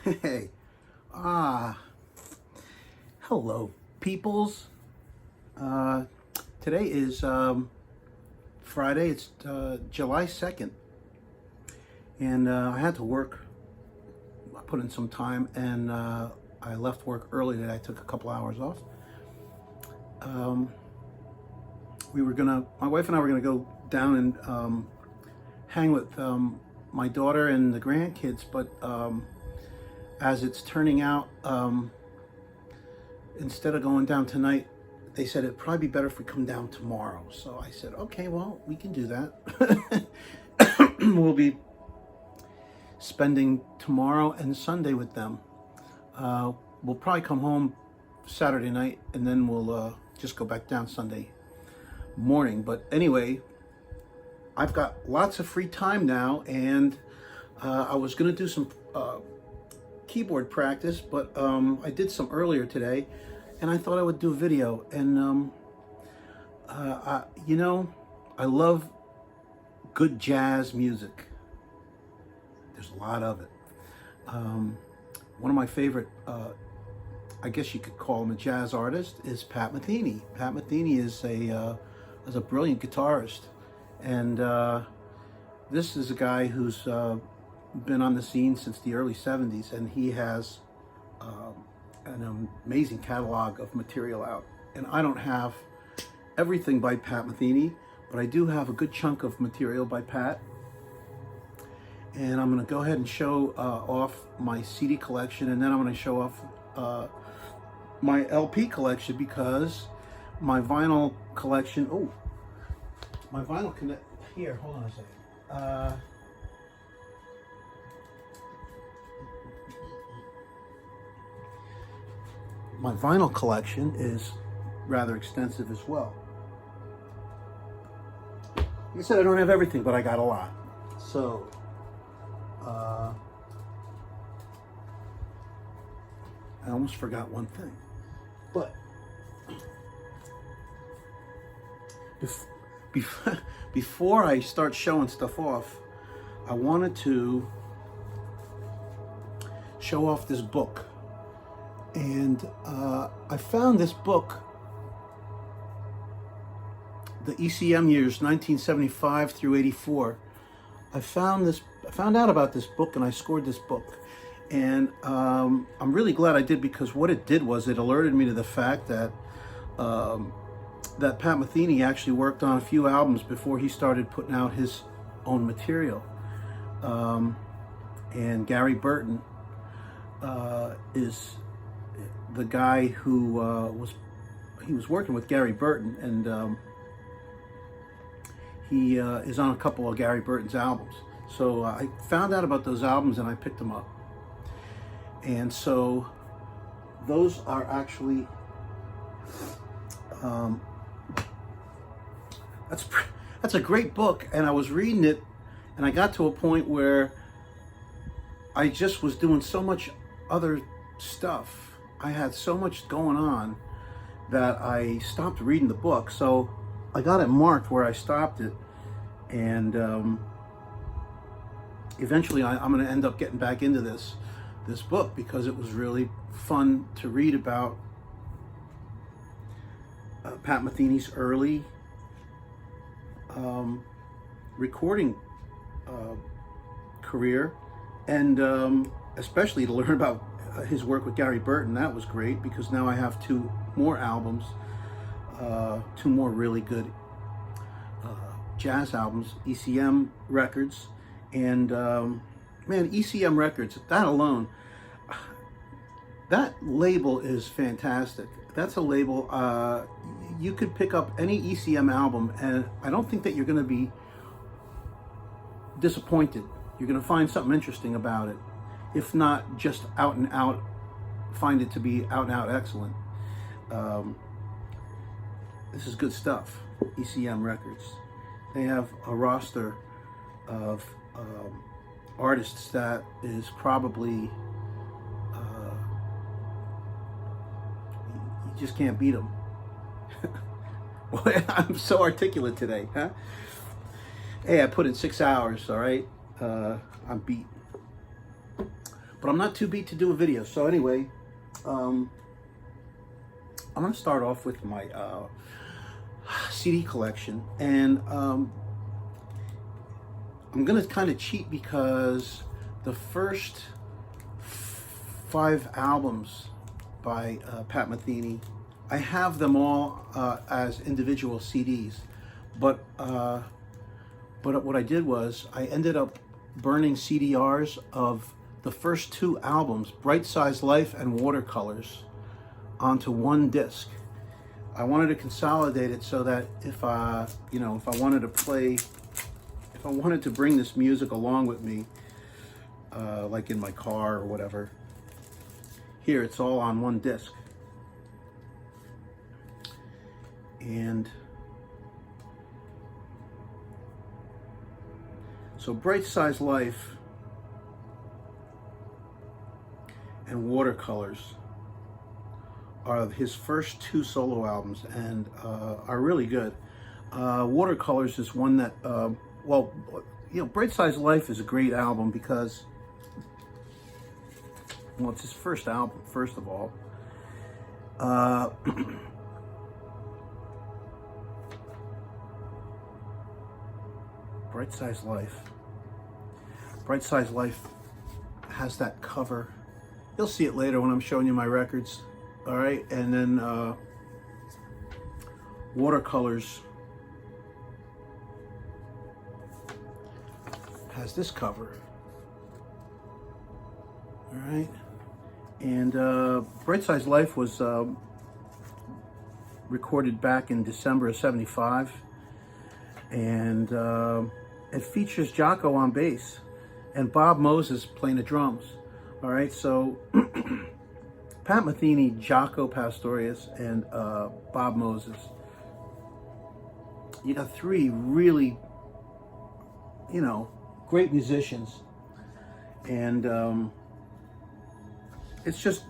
Hey, hello, peoples. Today is Friday. It's July 2nd, and I had to work. I put in some time, and I left work early today. I took a couple hours off. My wife and I were gonna go down and hang with my daughter and the grandkids, but as it's turning out, instead of going down tonight, they said it'd probably be better if we come down tomorrow. So I said, okay, well, we can do that. We'll be spending tomorrow and Sunday with them. We'll probably come home Saturday night, and then we'll just go back down Sunday morning. But anyway, I've got lots of free time now, and I was going to do some keyboard practice, but I did some earlier today, and I thought I would do a video. And I love good jazz music. There's a lot of it. One of my favorite, I guess you could call him a jazz artist, is Pat Metheny. Pat Metheny is a brilliant guitarist, and this is a guy who's been on the scene since the early 70s, and he has an amazing catalog of material out. And I don't have everything by Pat Metheny, but I do have a good chunk of material by Pat. And I'm going to go ahead and show off my CD collection, and then I'm going to show off my LP collection, because my vinyl collection, here, hold on a second. My vinyl collection is rather extensive as well. Like I said, I don't have everything, but I got a lot. So, I almost forgot one thing. But before I start showing stuff off, I wanted to show off this book. And I found this book, the ECM years 1975 through 84. I found out about this book, and I scored this book. And I'm really glad I did, because what it did was it alerted me to the fact that that Pat Metheny actually worked on a few albums before he started putting out his own material. And Gary Burton is the guy who was working with Gary Burton, and he is on a couple of Gary Burton's albums. So I found out about those albums, and I picked them up. And so those are actually that's a great book. And I was reading it, and I got to a point where I just was doing so much other stuff. I had so much going on that I stopped reading the book. So I got it marked where I stopped it, and eventually I'm going to end up getting back into this book, because it was really fun to read about Pat Metheny's early recording career, and especially to learn about his work with Gary Burton. That was great, because now I have two more albums, two more really good jazz albums, ECM records. And man, ECM records, that alone, that label is fantastic. That's a label, you could pick up any ECM album, and I don't think that you're going to be disappointed. You're going to find something interesting about it. If not just out and out, find it to be out and out excellent. This is good stuff, ECM records. They have a roster of artists that is probably, you just can't beat them. Boy, I'm so articulate today, huh? Hey, I put in 6 hours, all right? I'm beat. but I'm not too beat to do a video. So anyway, I'm going to start off with my CD collection, and I'm going to kind of cheat because the first 5 albums by Pat Metheny, I have them all as individual CDs, but what I did was I ended up burning CDRs of the first 2 albums, Bright Size Life and Watercolors, onto one disc. I wanted to consolidate it so that if you know, if I wanted to play, if I wanted to bring this music along with me, like in my car or whatever, here it's all on one disc. And so Bright Size Life and Watercolors are his first 2 solo albums, and are really good. Watercolors is one that, well, you know, Bright Size Life is a great album because, well, it's his first album, first of all. Bright Size Life. Bright Size Life has that cover. You'll see it later when I'm showing you my records. All right, and then Watercolors has this cover. All right, and Bright Size Life was recorded back in December of '75, and it features Jocko on bass and Bob Moses playing the drums. All right, so Pat Metheny, Jocko Pastorius, and Bob Moses. You got 3 really, you know, great musicians, and it's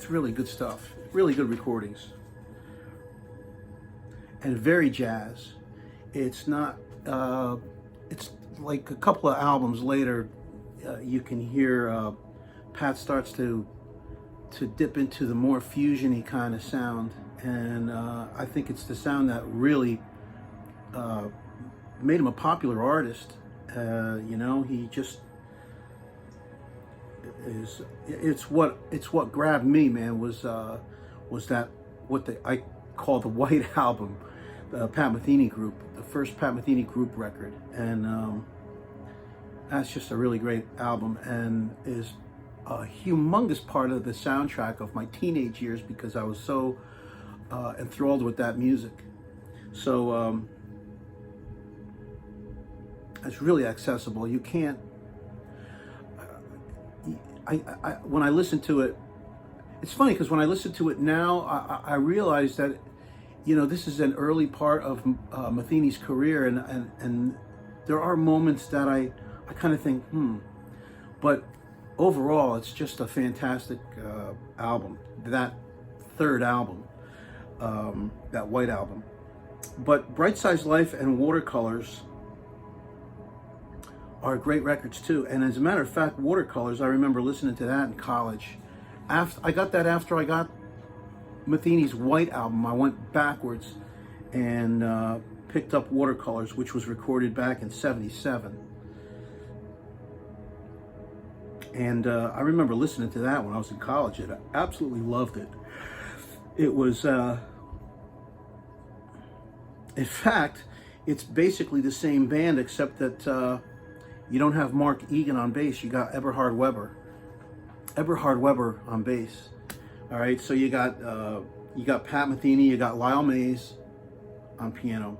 really good stuff, really good recordings, and very jazz. It's not, it's like a couple of albums later, you can hear Pat starts to dip into the more fusion-y kind of sound, and I think it's the sound that really made him a popular artist. You know, he just is. It's what grabbed me, man. Was that what I call the White Album, the Pat Metheny Group, the first Pat Metheny Group record, and that's just a really great album, and is a humongous part of the soundtrack of my teenage years because I was so enthralled with that music. So it's really accessible. You can't. When I listen to it, it's funny because when I listen to it now, I realize that, you know, this is an early part of Metheny's career, and there are moments that I kind of think, but overall, it's just a fantastic album. That 3rd album, that White Album. But Bright Size Life and Watercolors are great records too. And as a matter of fact, Watercolors, I remember listening to that in college. I got that after I got Metheny's White Album. I went backwards and picked up Watercolors, which was recorded back in '77. And I remember listening to that when I was in college, and I absolutely loved it. It was, in fact, it's basically the same band, except that you don't have Mark Egan on bass. You got Eberhard Weber on bass. All right, so you got Pat Metheny, you got Lyle Mays on piano.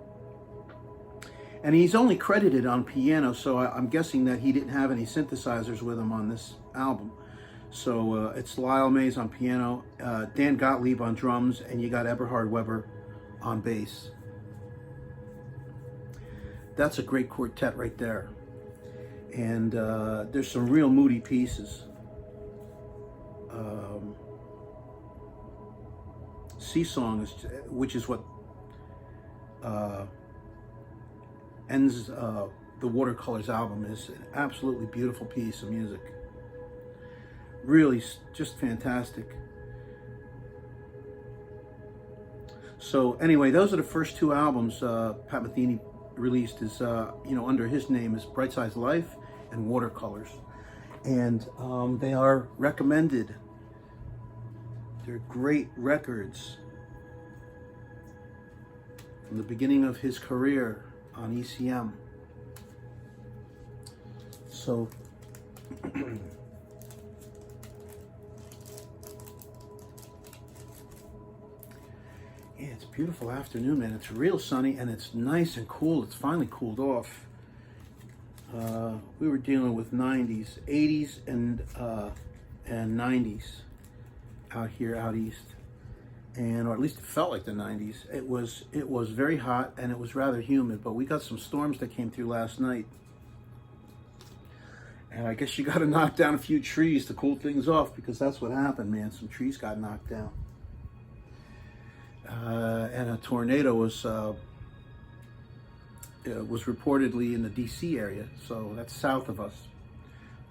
And he's only credited on piano, so I'm guessing that he didn't have any synthesizers with him on this album. So it's Lyle Mays on piano, Dan Gottlieb on drums, and you got Eberhard Weber on bass. That's a great quartet right there. And there's some real moody pieces. Sea Song, which is what ends the Watercolors album, is an absolutely beautiful piece of music. really just fantastic. So anyway, those are the first two albums Pat Metheny released, is under his name, is Bright Side's Life and Watercolors, and they are recommended. They're great records from the beginning of his career on ECM. So yeah, it's a beautiful afternoon, man. It's real sunny and it's nice and cool. It's finally cooled off. We were dealing with 90s, 80s, and 90s out here, out east, or at least it felt like the 90s. It was very hot and it was rather humid, but we got some storms that came through last night. And I guess you got to knock down a few trees to cool things off, because that's what happened, man. Some trees got knocked down. And a tornado was reportedly in the DC area, so that's south of us.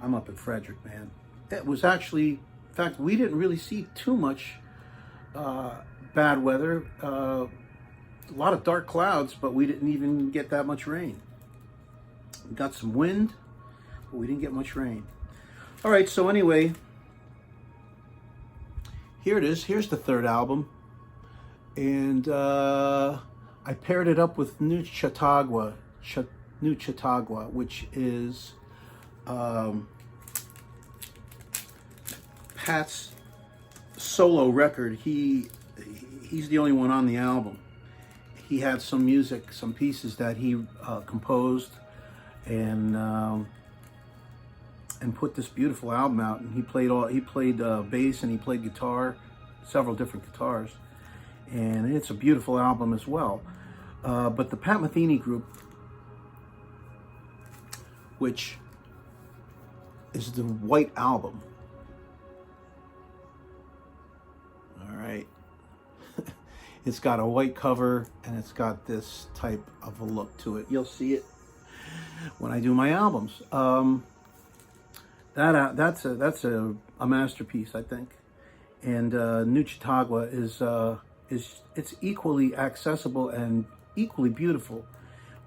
I'm up in Frederick, man. It was actually, in fact, we didn't really see too much bad weather. A lot of dark clouds, but we didn't even get that much rain. We got some wind, but we didn't get much rain. All right, so anyway, here it is. Here's the third album. And I paired it up with New Chautauqua, which is Pat's solo record. He's the only one on the album. He had some music, some pieces that he composed, and put this beautiful album out. And he played bass and he played guitar, several different guitars. And it's a beautiful album as well. But the Pat Metheny group, which is the White Album. All right. It's got a white cover and it's got this type of a look to it. You'll see it when I do my albums. That's a masterpiece, I think. And New Chautauqua is it's equally accessible and equally beautiful,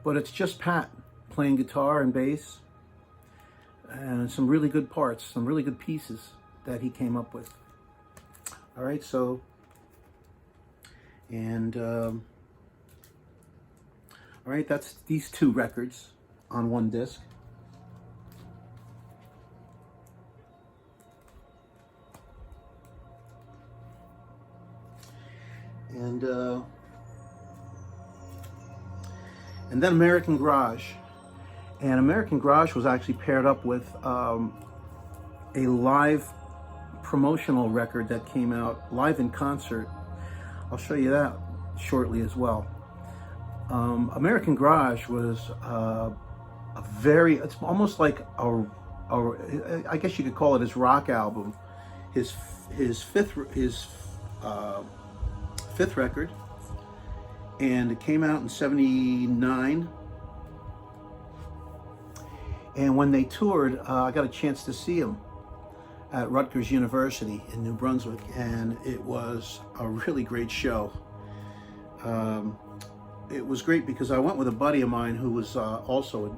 but it's just Pat playing guitar and bass and some really good parts, some really good pieces that he came up with. All right, so, and all right, that's these two records on one disc. And then American Garage. And American Garage was actually paired up with a live promotional record that came out live in concert. I'll show you that shortly as well. American Garage was it's almost like I guess you could call it his rock album, his fifth record, and it came out in '79. And when they toured, I got a chance to see him at Rutgers University in New Brunswick, and it was a really great show. It was great because I went with a buddy of mine who was also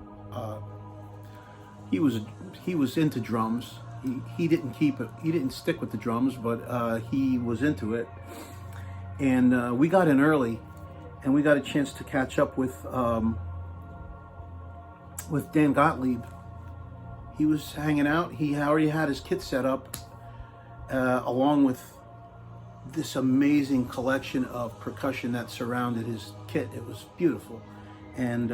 he was into drums. He didn't stick with the drums, but he was into it. And we got in early, and we got a chance to catch up with Dan Gottlieb. He was hanging out. He already had his kit set up, along with this amazing collection of percussion that surrounded his kit. It was beautiful, and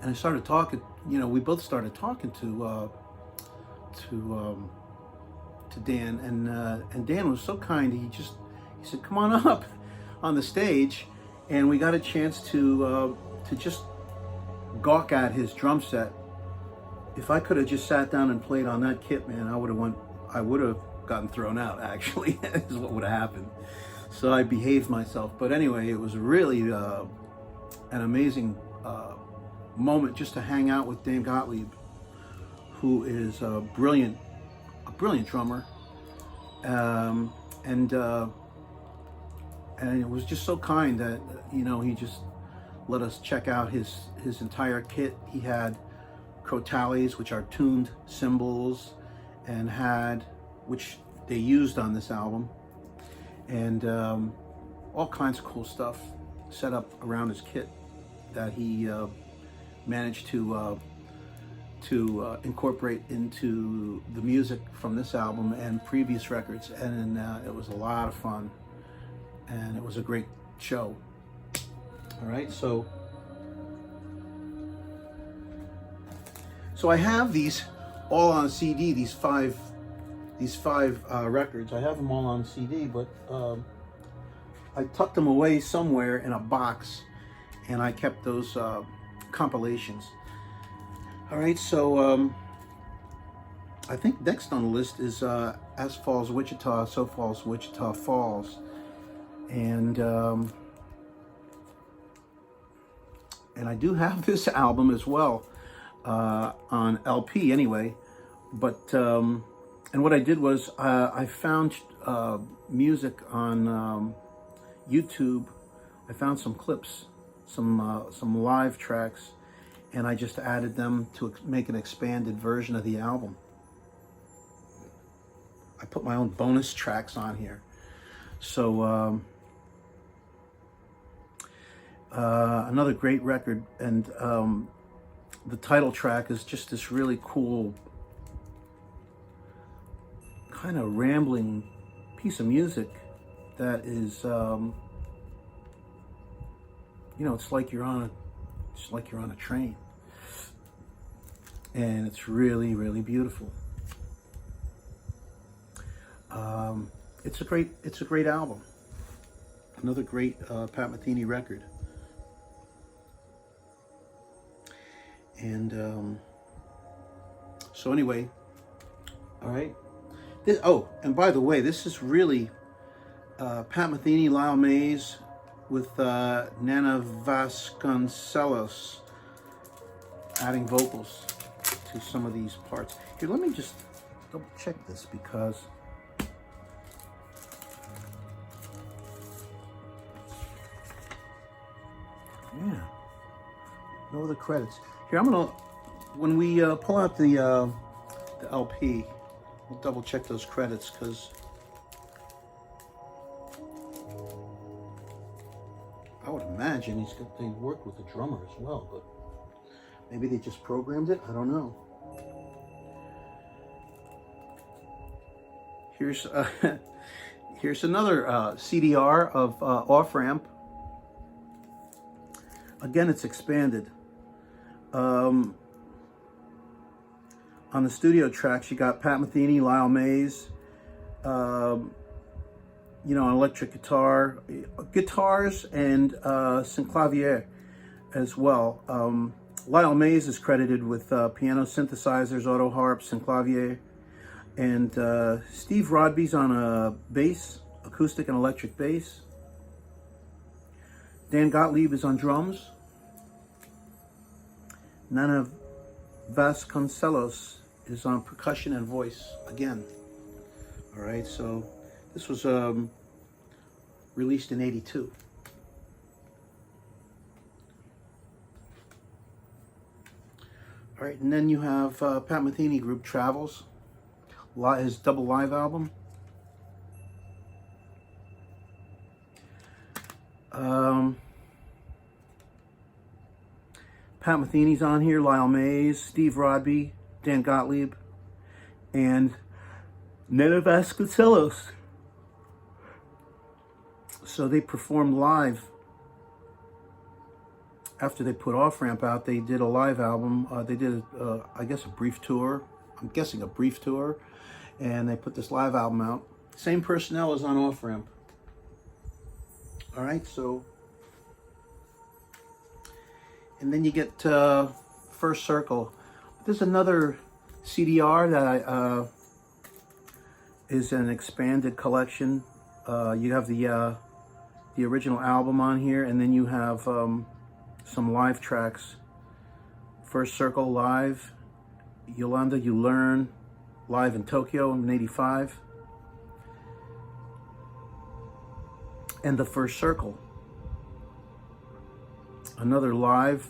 I started talking. We both started talking to Dan, and Dan was so kind. He said, "Come on up on the stage," and we got a chance to just gawk at his drum set. If I could have just sat down and played on that kit, man, I would have gotten thrown out, actually, is what would have happened. So I behaved myself. But anyway, it was really an amazing moment just to hang out with Dan Gottlieb, who is a brilliant brilliant drummer. And it was just so kind that, you know, he just let us check out his entire kit. He had crotales, which are tuned cymbals, and which they used on this album, and all kinds of cool stuff set up around his kit that he managed to incorporate into the music from this album and previous records, and it was a lot of fun, and it was a great show. All right, so I have these all on CD. These five records. I have them all on CD, but I tucked them away somewhere in a box, and I kept those compilations. All right, so I think next on the list is Asphalt Wichita, So Falls Wichita Falls, and I do have this album as well on LP anyway. But and what I did was I found music on YouTube. I found some clips, some live tracks, and I just added them to make an expanded version of the album. I put my own bonus tracks on here. So another great record, and the title track is just this really cool, kind of rambling piece of music that is, you know, it's like you're on a train, and it's really, really beautiful. It's a great album. Another great Pat Metheny record. And so anyway, all right. And by the way, this is really Pat Metheny, Lyle Mays with Nana Vasconcelos adding vocals to some of these parts. Here, let me just double check this, because yeah, no other credits. Here, I'm gonna, when we pull out the LP, we'll double check those credits, because I would imagine they worked with the drummer as well, but maybe they just programmed it. I don't know. Here's here's another CDR of Off Ramp. Again, it's expanded. On the studio tracks, you got Pat Metheny, Lyle Mays, you know, an electric guitars, and synclavier as well. Lyle Mays is credited with piano synthesizers, auto harp, synclavier, and Steve Rodby's on a bass, acoustic and electric bass. Dan Gottlieb is on drums. Nana Vasconcelos is on percussion and voice again. All right, so this was released in '82. All right, and then you have Pat Metheny Group Travels, his double live album. Pat Metheny's on here, Lyle Mays, Steve Rodby, Dan Gottlieb, and Nana Vasconcelos. So they performed live. After they put Off Ramp out, they did a live album. They did, I guess, a brief tour. I'm guessing a brief tour. And they put this live album out. Same personnel as on Off Ramp. All right, so. And then you get First Circle. There's another CDR that is an expanded collection. You have the original album on here, and then you have some live tracks. First Circle live, Yolanda You Learn, live in Tokyo in '85. And The First Circle, another live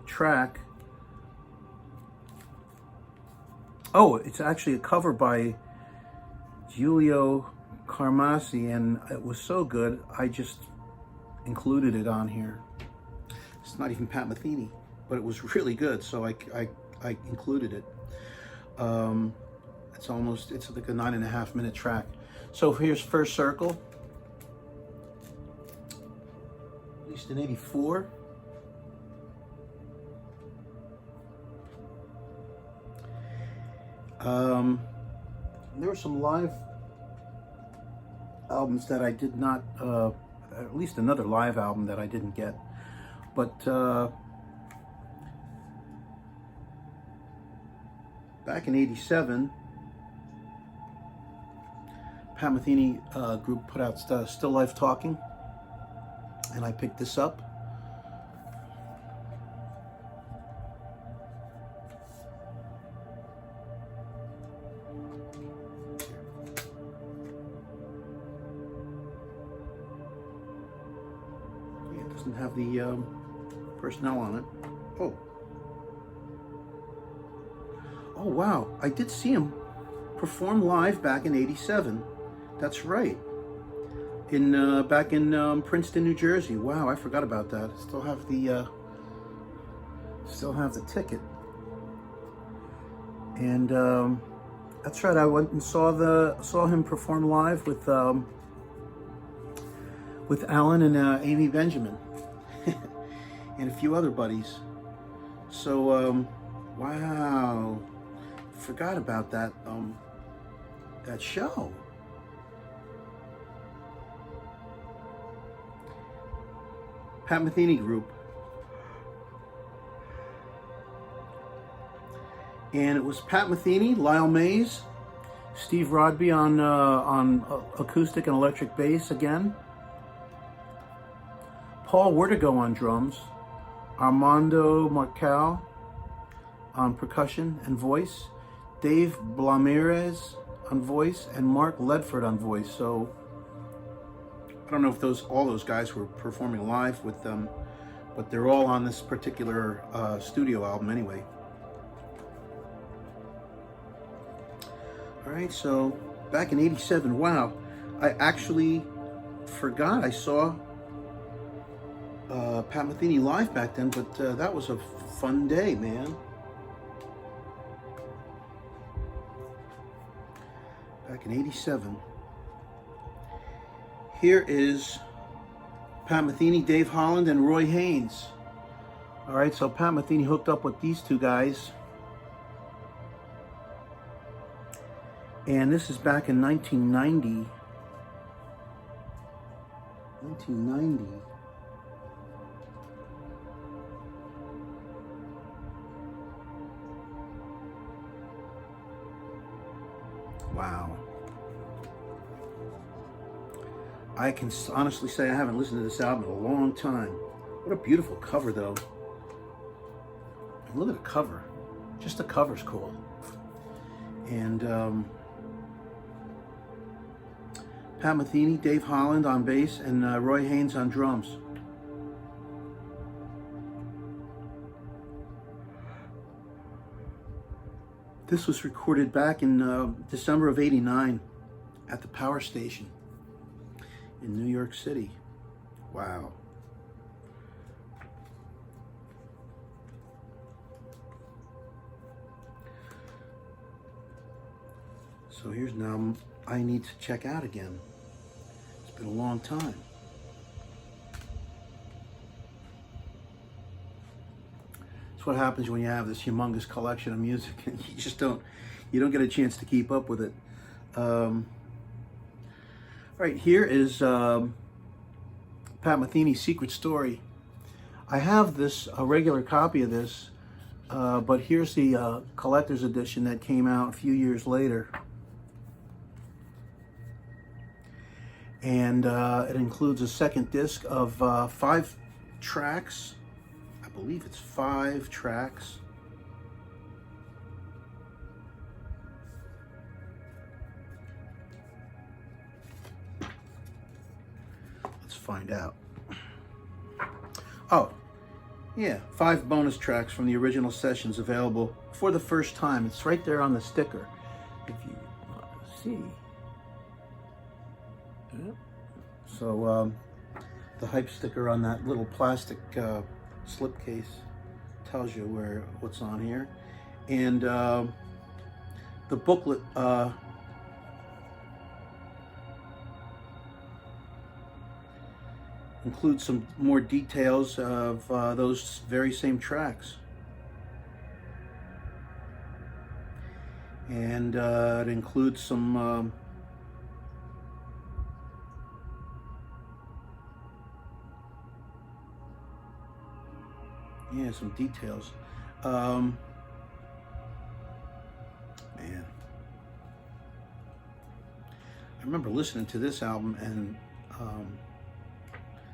track. Oh, it's actually a cover by Giulio Carmassi, and it was so good, I just included it on here. It's not even Pat Metheny, but it was really good, so I included it. It's like a 9.5 minute track. So here's First Circle, released in '84. There were some live albums that I did not, at least another live album that I didn't get. But back in '87, Pat Metheny group put out Still Life Talking, and I picked this up. Doesn't have the personnel on it. Oh wow, I did see him perform live back in '87. That's right, back in Princeton, New Jersey. Wow, I forgot about that. Still have the ticket. And that's right, I went and saw him perform live with Alan and Amy Benjamin and a few other buddies. So wow, forgot about that that show. Pat Metheny group, and it was Pat Metheny, Lyle Mays, Steve Rodby on acoustic and electric bass again, Paul Wertigo on drums, Armando Marcal on percussion and voice, Dave Blamirez on voice, and Mark Ledford on voice. So I don't know if all those guys were performing live with them, but they're all on this particular studio album anyway. All right, so back in '87, wow, I actually forgot I saw Pat Metheny live back then, but that was a fun day, man. Back in '87. Here is Pat Metheny, Dave Holland, and Roy Haynes. All right, so Pat Metheny hooked up with these two guys. And this is back in 1990. 1990. Wow. I can honestly say I haven't listened to this album in a long time. What a beautiful cover, though. And look at the cover. Just the cover's cool. And Pat Metheny, Dave Holland on bass, and Roy Haynes on drums. This was recorded back in December of '89 at the Power Station in New York City. Wow. So here's now I Need to Check Out Again. It's been a long time. That's what happens when you have this humongous collection of music and you don't get a chance to keep up with it. Right, here is Pat Metheny's Secret Story. I have a regular copy of this, but here's the collector's edition that came out a few years later. And it includes a second disc of 5 tracks. I believe it's 5 tracks. find out. Oh, yeah, 5 bonus tracks from the original sessions available for the first time. It's right there on the sticker, if you want to see. Yep. So the hype sticker on that little plastic slipcase tells you what's on here, and the booklet includes some more details of those very same tracks. And it includes some some details. Man, I remember listening to this album, and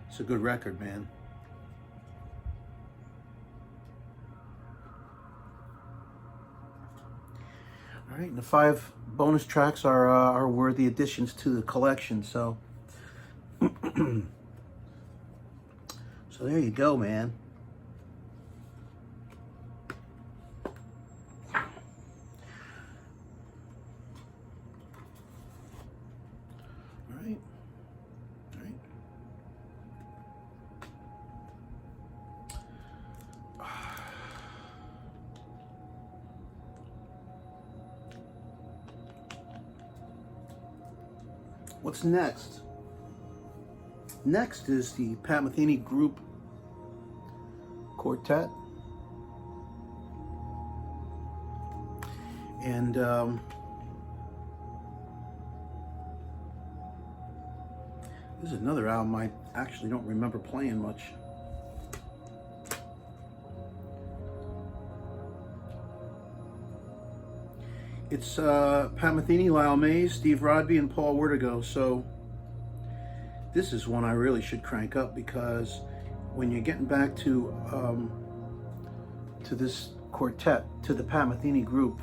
it's a good record, man. All right, and the 5 bonus tracks are worthy additions to the collection. So, so there you go, man. All right. What's next? Next is the Pat Metheny Group Quartet. And this is another album I actually don't remember playing much. It's Pat Metheny, Lyle Mays, Steve Rodby, and Paul Wertigo. So this is one I really should crank up, because when you're getting back to this quartet, to the Pat Metheny Group,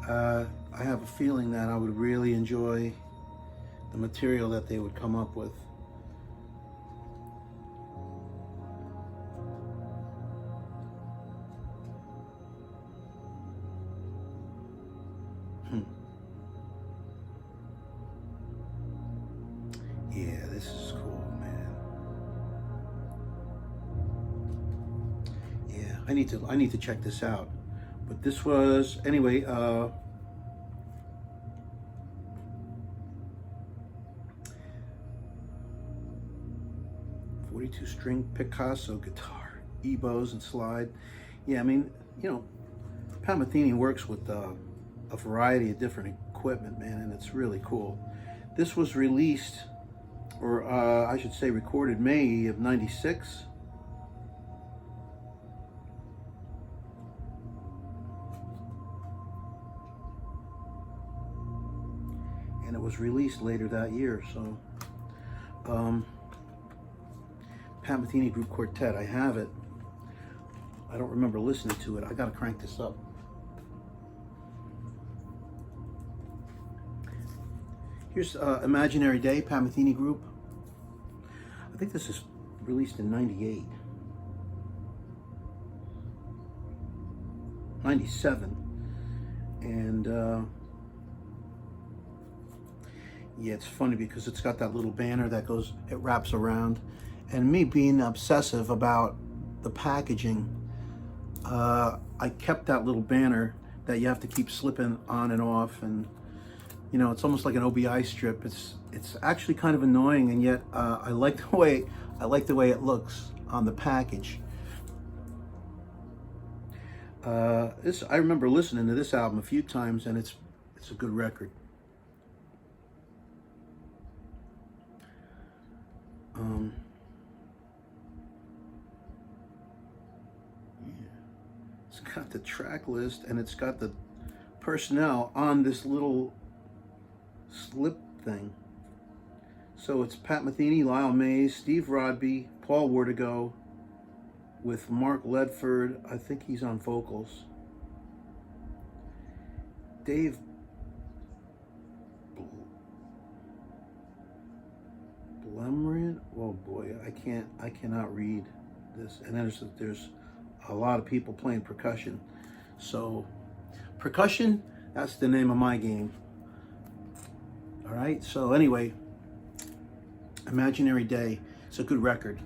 I have a feeling that I would really enjoy the material that they would come up with. Yeah, this is cool, man. Yeah, I need to check this out. But this was, anyway, 42-string Picasso guitar, E-bows and slide. Yeah, I mean, you know, Pat Metheny works with a variety of different equipment, man, and it's really cool. This was released, or I should say recorded, May of '96. And it was released later that year. So Pat Metheny Group Quartet, I have it. I don't remember listening to it. I gotta crank this up. Here's Imaginary Day, Pat Metheny Group. I think this is released in '98. 97. And yeah, it's funny because it's got that little banner that goes, it wraps around. And me being obsessive about the packaging, I kept that little banner that you have to keep slipping on and off, and you know, it's almost like an OBI strip. It's actually kind of annoying, and yet I like the way it looks on the package. I remember listening to this album a few times, and it's a good record. It's got the track list, and it's got the personnel on this little slip thing. So it's Pat Metheny, Lyle Mays, Steve Rodby, Paul Wertigo, with Mark Ledford. I think he's on vocals. Dave Blemry. I cannot read this. And there's a lot of people playing percussion. So percussion, that's the name of my game. All right, so anyway, Imaginary Day, it's a good record.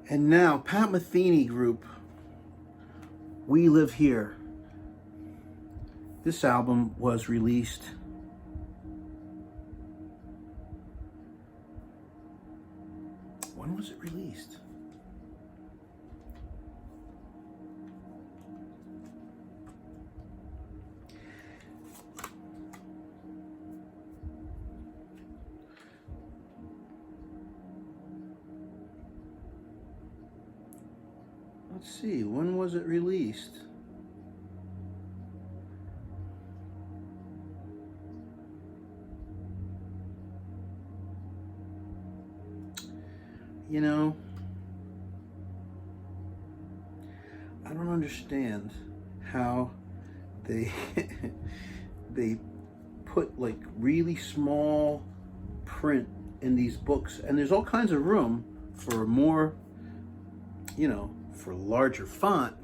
And now, Pat Metheny group, We Live Here. This album was released when was it released? Let's see, when was it released? You know, I don't understand how they they put like really small print in these books, and there's all kinds of room for more, you know, for larger font,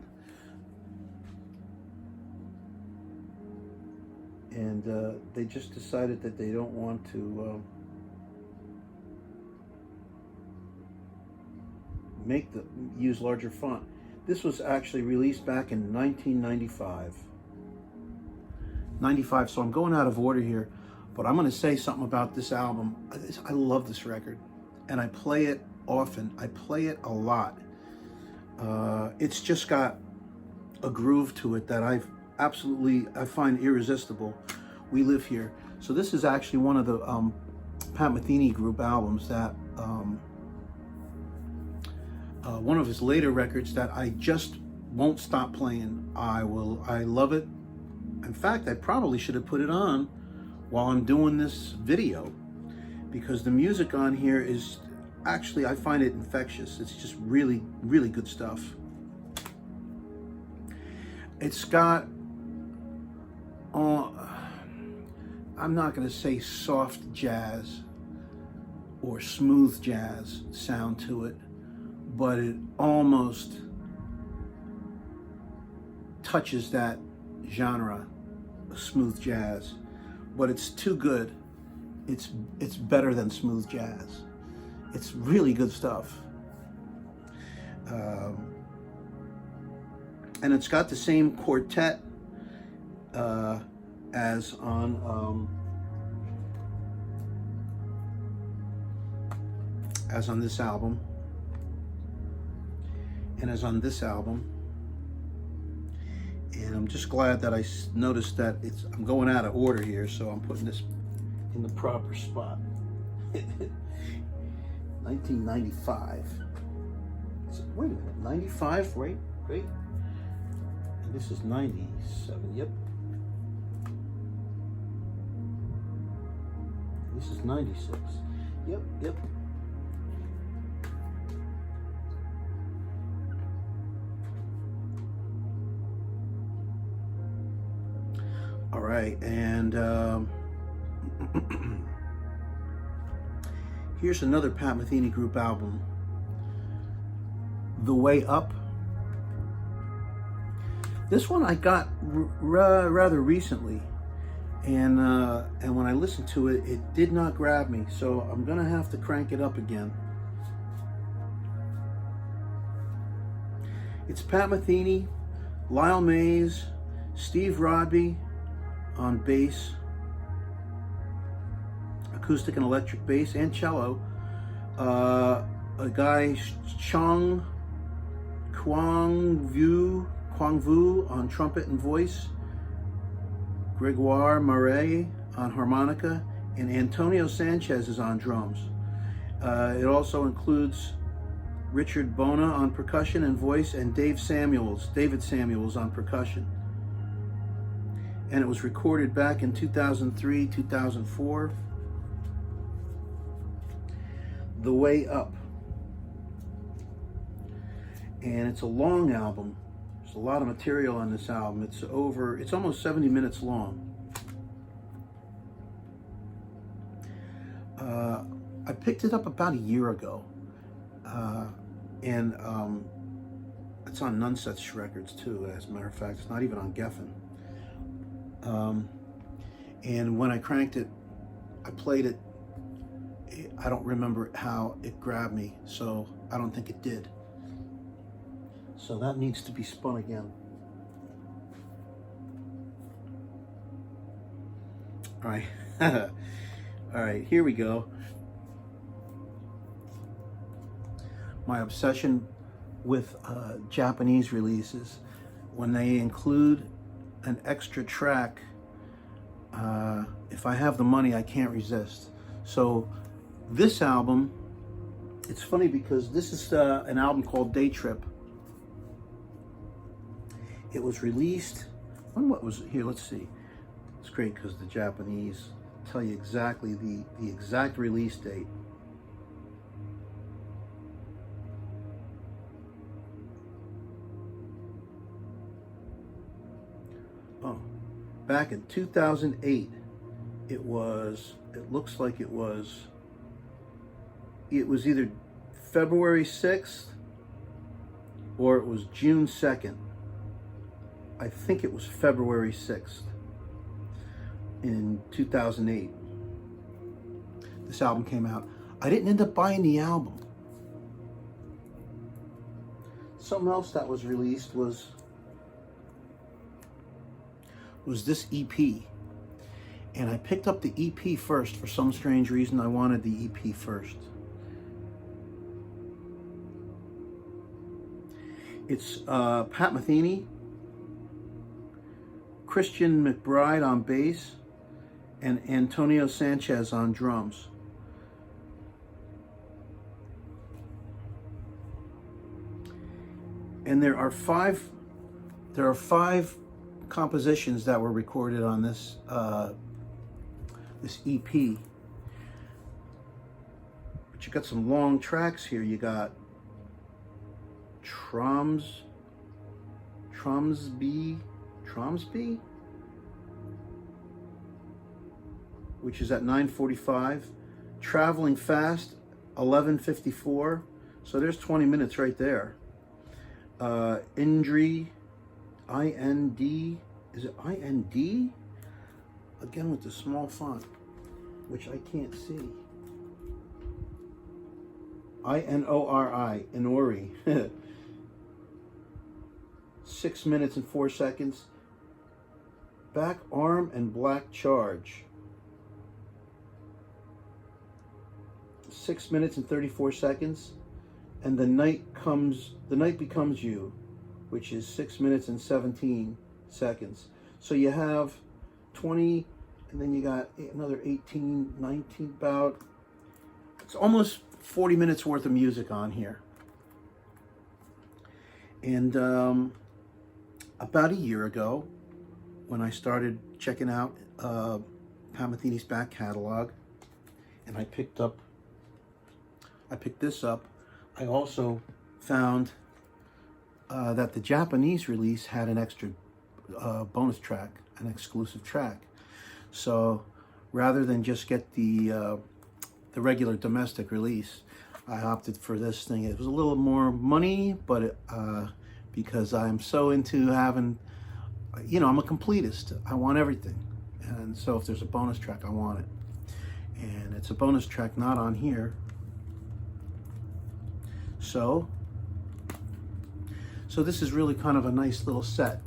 and they just decided that they don't want to use larger font. This was actually released back in 1995. So I'm going out of order here, but I'm going to say something about this album. I love this record, and I play it often. I play it a lot. It's just got a groove to it that I find irresistible. We Live Here. So this is actually one of the Pat Metheny group albums that one of his later records that I just won't stop playing. I love it. In fact, I probably should have put it on while I'm doing this video, because the music on here is actually, I find it infectious. It's just really, really good stuff. It's got, I'm not going to say soft jazz or smooth jazz sound to it, but it almost touches that genre, smooth jazz. But it's too good. It's better than smooth jazz. It's really good stuff. And it's got the same quartet as on this album, and as on this album. And I'm just glad that I noticed that I'm going out of order here, so I'm putting this in the proper spot. 1995. Wait a minute, 95, right? Great. And this is 97, yep. This is 96. Yep. All right, and here's another Pat Metheny group album, The Way Up. This one I got rather recently, and when I listened to it, it did not grab me, so I'm gonna have to crank it up again. It's Pat Metheny, Lyle Mays, Steve Rodby on bass, acoustic and electric bass and cello, a guy Kwang Vu on trumpet and voice, Gregoire Marais on harmonica, and Antonio Sanchez is on drums. It also includes Richard Bona on percussion and voice, and David Samuels on percussion. And it was recorded back in 2003, 2004. The Way Up. And it's a long album. There's a lot of material on this album. It's almost 70 minutes long. I picked it up about a year ago, and it's on None Such Records too, as a matter of fact. It's not even on Geffen. And when I cranked it, I played it. I don't remember how it grabbed me, so I don't think it did. So that needs to be spun again. All right. All right, here we go. My obsession with Japanese releases, when they include an extra track, if I have the money, I can't resist. So this album, it's funny because this is an album called Day Trip. It was released, what was it? Here, let's see. It's great because the Japanese tell you exactly the exact release date. Oh, back in 2008, it looks like it was either February 6th or it was June 2nd. I think it was February 6th in 2008. This album came out. I didn't end up buying the album. Something else that was released was this EP. And I picked up the EP first. For some strange reason, I wanted the EP first. It's Pat Metheny, Christian McBride on bass, and Antonio Sanchez on drums. And there are five compositions that were recorded on this this EP. But you got some long tracks here. You got Tromsby, which is at 9:45. Traveling Fast, 11:54. So there's 20 minutes right there. Indri, I-N-D, is it I-N-D? Again with the small font, which I can't see. I-N-O-R-I, Inori. 6 minutes and 4 seconds. Back Arm and Black Charge. 6 minutes and 34 seconds. And The Night Becomes You, which is 6 minutes and 17 seconds. So you have 20, and then you got another 18, 19, it's almost 40 minutes worth of music on here. And about a year ago, when I started checking out Pat Metheny's back catalog, and I picked this up, I also found that the Japanese release had an extra bonus track, an exclusive track. So rather than just get the regular domestic release, I opted for this thing. It was a little more money, but because I'm so into having, I'm a completist. I want everything. And so if there's a bonus track, I want it. And it's a bonus track not on here. So this is really kind of a nice little set,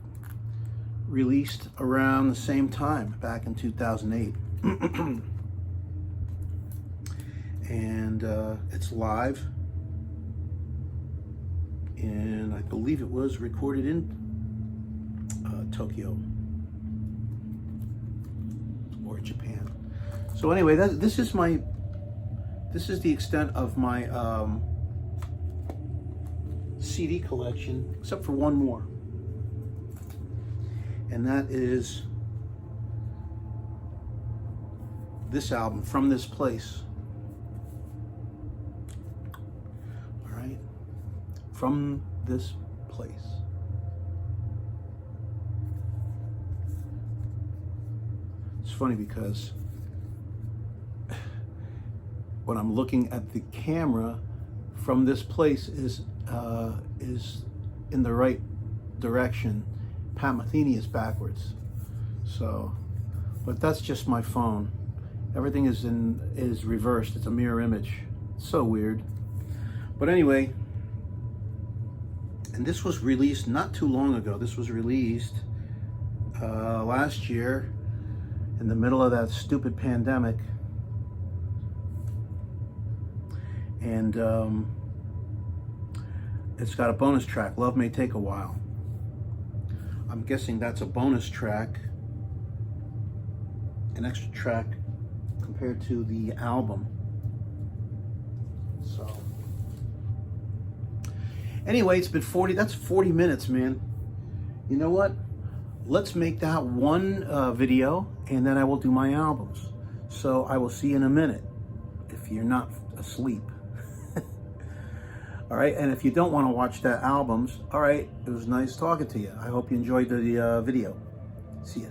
released around the same time, back in 2008. And it's live, and I believe it was recorded in Tokyo or Japan. So anyway, this is the extent of my CD collection, except for one more, and that is this album, From This Place. All right, From This Place. It's funny because when I'm looking at the camera from this place is in the right direction. Pat Metheny is backwards. So, but that's just my phone. Everything is reversed. It's a mirror image. It's so weird. But anyway, and this was released not too long ago. This was released last year in the middle of that stupid pandemic. And it's got a bonus track, Love May Take a While. I'm guessing that's a bonus track, an extra track compared to the album. So anyway, it's been 40 minutes, man. You know what? Let's make that one video, and then I will do my albums. So I will see you in a minute, if you're not asleep. All right, and if you don't want to watch the albums, all right, it was nice talking to you. I hope you enjoyed the video. See ya.